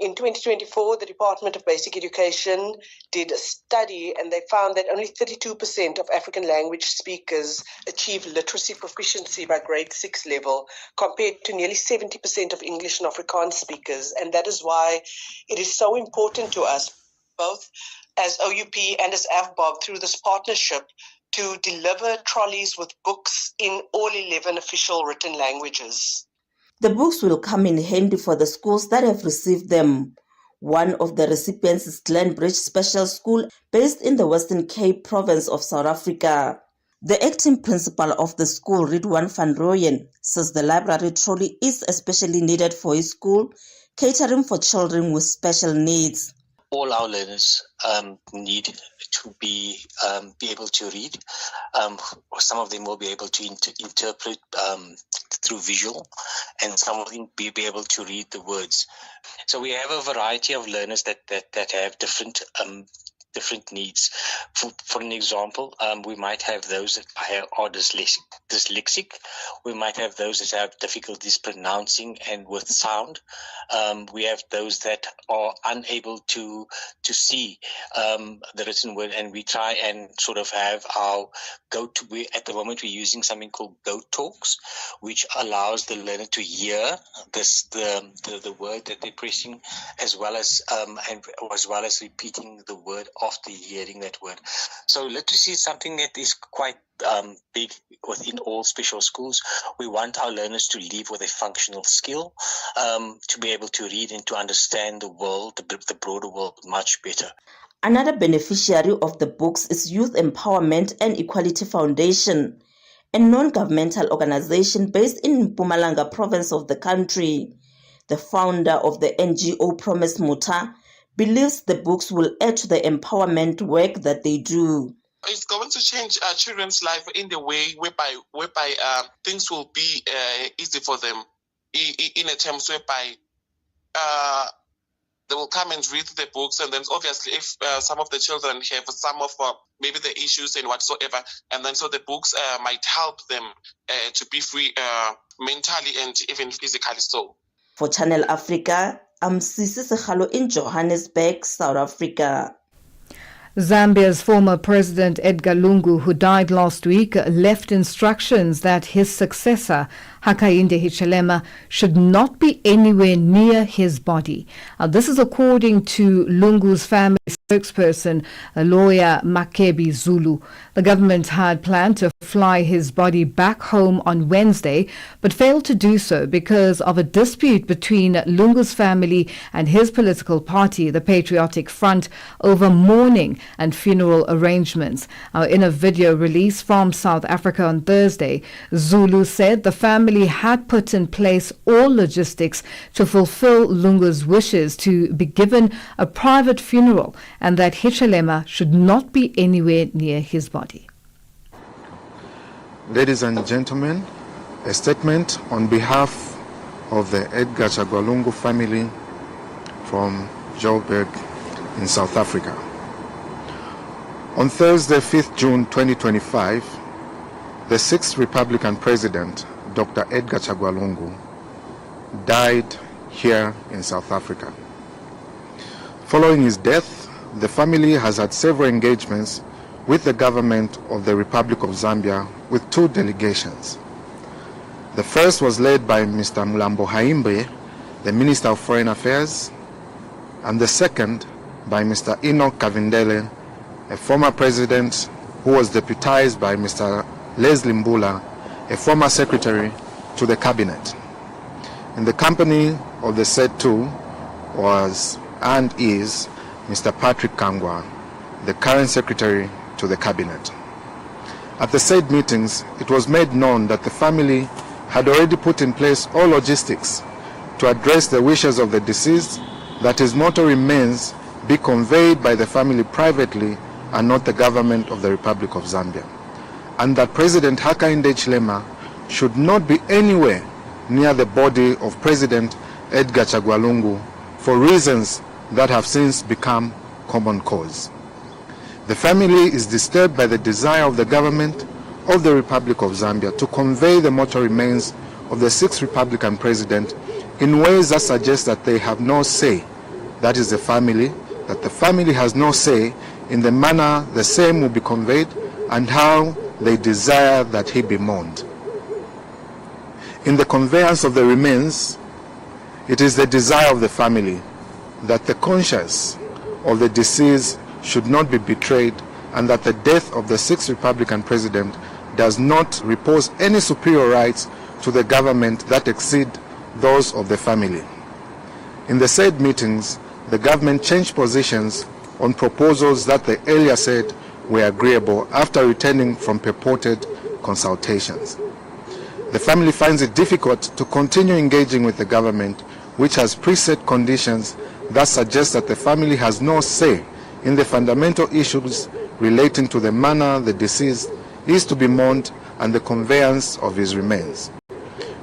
Speaker 23: In 2024, the Department of Basic Education did a study, and they found that only 32% of African language speakers achieve literacy proficiency by grade 6 level, compared to nearly 70% of English and Afrikaans speakers. And that is why it is so important to us, both as OUP and as AVBOB, through this partnership, to deliver trolleys with books in all 11 official written languages.
Speaker 22: The books will come in handy for the schools that have received them. One of the recipients is Glenbridge Special School, based in the Western Cape province of South Africa. The acting principal of the school, Ridwan van Rooyen, says the library trolley is especially needed for his school, catering for children with special needs.
Speaker 5: All our learners need to be able to read. Some of them will be able to interpret through visual, and some of them be able to read the words. So we have a variety of learners that have different needs. For an example, we might have those that are dyslexic. We might have those that have difficulties pronouncing and with sound. We have those that are unable to see the written word, and we try and sort of have our go-to. At the moment, we're using something called Go Talks, which allows the learner to hear the word that they're pressing, as well as repeating the word after hearing that word. So literacy is something that is quite big within all special schools. We want our learners to leave with a functional skill, to be able to read and to understand the world, the broader world, much better.
Speaker 22: Another beneficiary of the books is Youth Empowerment and Equality Foundation, a non-governmental organization based in Mpumalanga province of the country. The founder of the NGO, Promise Muta, believes the books will add to the empowerment work that they do.
Speaker 6: It's going to change children's life in the way whereby things will be easy for them, in a terms whereby they will come and read the books, and then obviously if some of the children have some of maybe the issues and whatsoever, and then so the books might help them to be free mentally and even physically so.
Speaker 22: For Channel Africa, I'm Sisi Sekhalo in Johannesburg, South Africa.
Speaker 1: Zambia's former president Edgar Lungu, who died last week, left instructions that his successor, Hakainde Hichilema, should not be anywhere near his body. This is according to Lungu's family spokesperson, lawyer Makebi Zulu. The government had planned to fly his body back home on Wednesday, but failed to do so because of a dispute between Lungu's family and his political party, the Patriotic Front, over mourning and funeral arrangements. In a video release from South Africa on Thursday, Zulu said the family had put in place all logistics to fulfill Lungu's wishes to be given a private funeral, and that Hichilema should not be anywhere near his body.
Speaker 8: Ladies and gentlemen, a statement on behalf of the Edgar Chagwa Lungu family from Joburg in South Africa. On Thursday, 5th June 2025, the 6th Republican President, Dr. Edgar Chagwa Lungu, died here in South Africa. Following his death, the family has had several engagements with the government of the Republic of Zambia with two delegations. The first was led by Mr. Mulambo Haimbe, the Minister of Foreign Affairs, and the second by Mr. Enoch Kavindele, a former president who was deputized by Mr. Leslie Mbula, a former secretary to the cabinet. In the company of the said two was and is Mr. Patrick Kangwa, the current secretary to the cabinet. At the said meetings, it was made known that the family had already put in place all logistics to address the wishes of the deceased, that his mortal remains be conveyed by the family privately and not the government of the Republic of Zambia, and that President Hakainde Hichilema should not be anywhere near the body of President Edgar Chagwa Lungu for reasons that have since become common cause. The family is disturbed by the desire of the government of the Republic of Zambia to convey the mortal remains of the sixth Republican president in ways that suggest that they have no say, that is the family, that the family has no say in the manner the same will be conveyed and how they desire that he be mourned. In the conveyance of the remains, it is the desire of the family that the conscience of the deceased should not be betrayed and that the death of the sixth Republican president does not repose any superior rights to the government that exceed those of the family. In the said meetings, the government changed positions on proposals that they earlier said were agreeable after returning from purported consultations. The family finds it difficult to continue engaging with the government, which has preset conditions that suggest that the family has no say in the fundamental issues relating to the manner the deceased is to be mourned and the conveyance of his remains.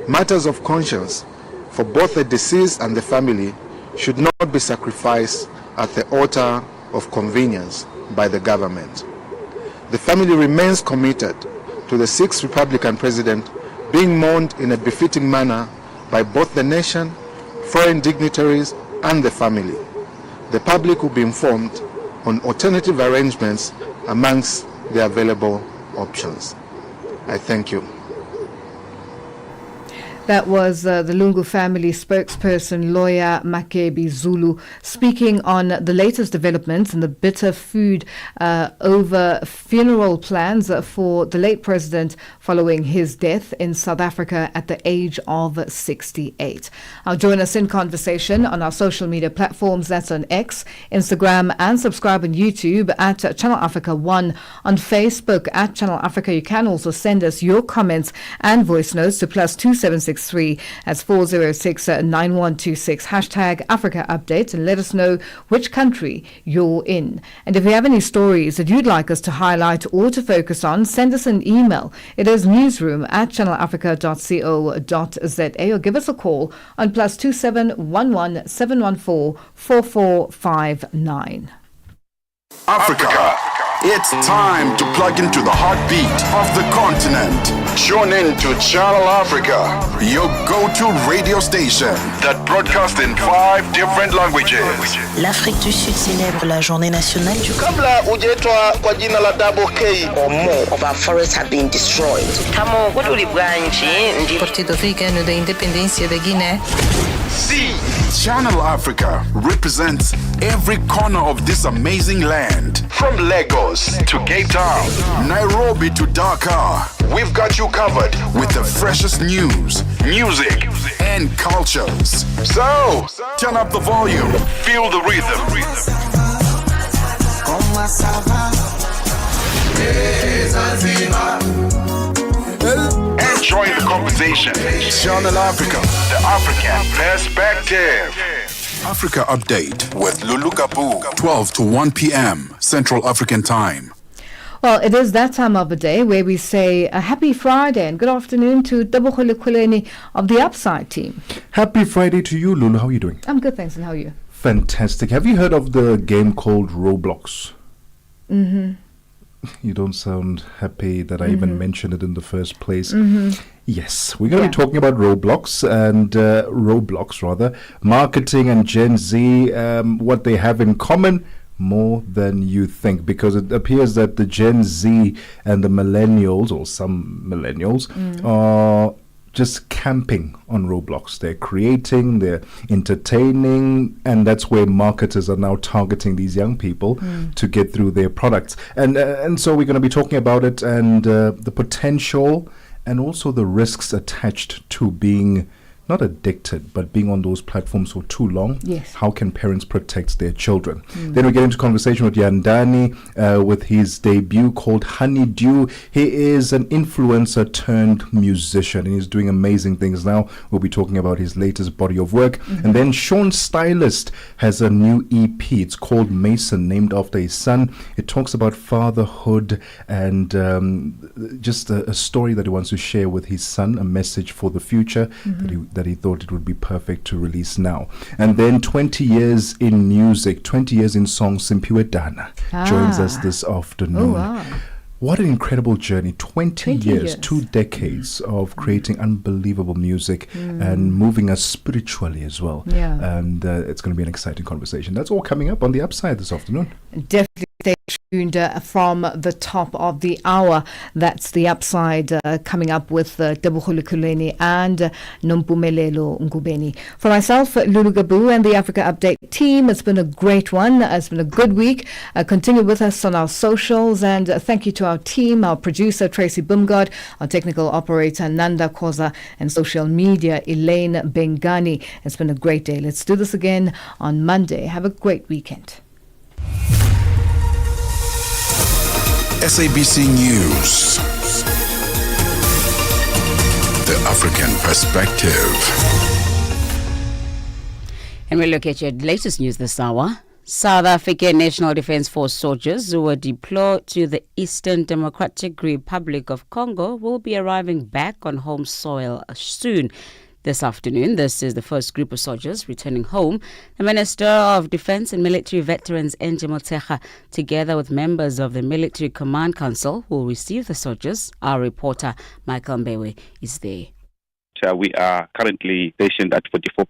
Speaker 8: Matters of conscience for both the deceased and the family should not be sacrificed at the altar of convenience by the government. The family remains committed to the sixth Republican president being mourned in a befitting manner by both the nation, foreign dignitaries, and the family. The public will be informed on alternative arrangements amongst the available options. I thank you.
Speaker 1: That was the Lungu family spokesperson, lawyer Makebi Zulu, speaking on the latest developments in the bitter food over funeral plans for the late president following his death in South Africa at the age of 68. Join us in conversation on our social media platforms. That's on X, Instagram, and subscribe on YouTube at Channel Africa 1, on Facebook at Channel Africa. You can also send us your comments and voice notes to +276 as 406-9126 hashtag Africa Update, and let us know which country you're in. And if you have any stories that you'd like us to highlight or to focus on, send us an email. It is newsroom@channelafrica.co.za, or give us a call on +2711 714 4459.
Speaker 2: Africa. It's time to plug into the heartbeat of the continent. Tune in to Channel Africa, your go-to radio station that broadcasts in 5 different languages.
Speaker 9: L'Afrique du Sud célèbre la journée nationale du
Speaker 10: Kabla hujaitwa kwa jina la Double K,
Speaker 9: or more of our forests have been destroyed.
Speaker 11: Partido Africano da Independência da Guiné.
Speaker 2: See, Channel Africa represents every corner of this amazing land. From Lagos to Cape Town, Nairobi to Dakar, we've got you covered with the freshest news, music, and cultures. So, turn up the volume, feel the rhythm. Enjoy the conversation. Channel Africa, the African perspective. Africa Update with Lulu Gaboo, 12 to 1 p.m. Central African Time.
Speaker 1: Well, it is that time of the day where we say a happy Friday and good afternoon to Dabokhole Khuleni of the Upside team.
Speaker 24: Happy Friday to you, Lulu. How are you doing?
Speaker 1: I'm good, thanks. And how are you?
Speaker 24: Fantastic. Have you heard of the game called Roblox?
Speaker 1: Mm-hmm.
Speaker 24: You don't sound happy that I even mentioned it in the first place.
Speaker 1: Mm-hmm.
Speaker 24: Yes, we're going to be talking about Roblox and marketing and Gen Z, what they have in common more than you think, because it appears that the Gen Z and the millennials, or some millennials, are just camping on Roblox. They're creating, they're entertaining, and that's where marketers are now targeting these young people to get through their products. And so we're going to be talking about it and the potential and also the risks attached to being not addicted, but being on those platforms for too long.
Speaker 1: Yes.
Speaker 24: How can parents protect their children? Then we get into conversation with Yandani with his debut called Honeydew. He is an influencer turned musician, and he's doing amazing things now. We'll be talking about his latest body of work. And then Sean Stylist has a new EP. It's called Mason, named after his son. It talks about fatherhood and just a story that he wants to share with his son, a message for the future that that he thought it would be perfect to release now. And then 20 years in music, 20 years in song, Simpiwe Dana joins us this afternoon.
Speaker 1: Oh, wow.
Speaker 24: What an incredible journey. 20 years, 2 decades of creating unbelievable music and moving us spiritually as well.
Speaker 1: Yeah.
Speaker 24: And it's going to be an exciting conversation. That's all coming up on The Upside this afternoon.
Speaker 1: Definitely stay tuned from the top of the hour. That's The Upside coming up with Tebogo Lekuleni and Nompumelelo Ngubeni. For myself, Lulu Gaboo and the Africa Update team, it's been a great one. It's been a good week. Continue with us on our socials, and thank you to our team, our producer Tracy Bumgard, our technical operator Nanda Koza, and social media Elaine Bengani. It's been a great day. Let's do this again on Monday. Have a great weekend.
Speaker 2: SABC News. The African Perspective.
Speaker 3: And we look at your latest news this hour. South African National Defence Force soldiers who were deployed to the Eastern Democratic Republic of Congo will be arriving back on home soil soon. This afternoon, this is the first group of soldiers returning home. The Minister of Defence and Military Veterans, Enje Motshekga, together with members of the Military Command Council, will receive the soldiers. Our reporter, Michael Mbewe, is there.
Speaker 16: We are currently stationed at 44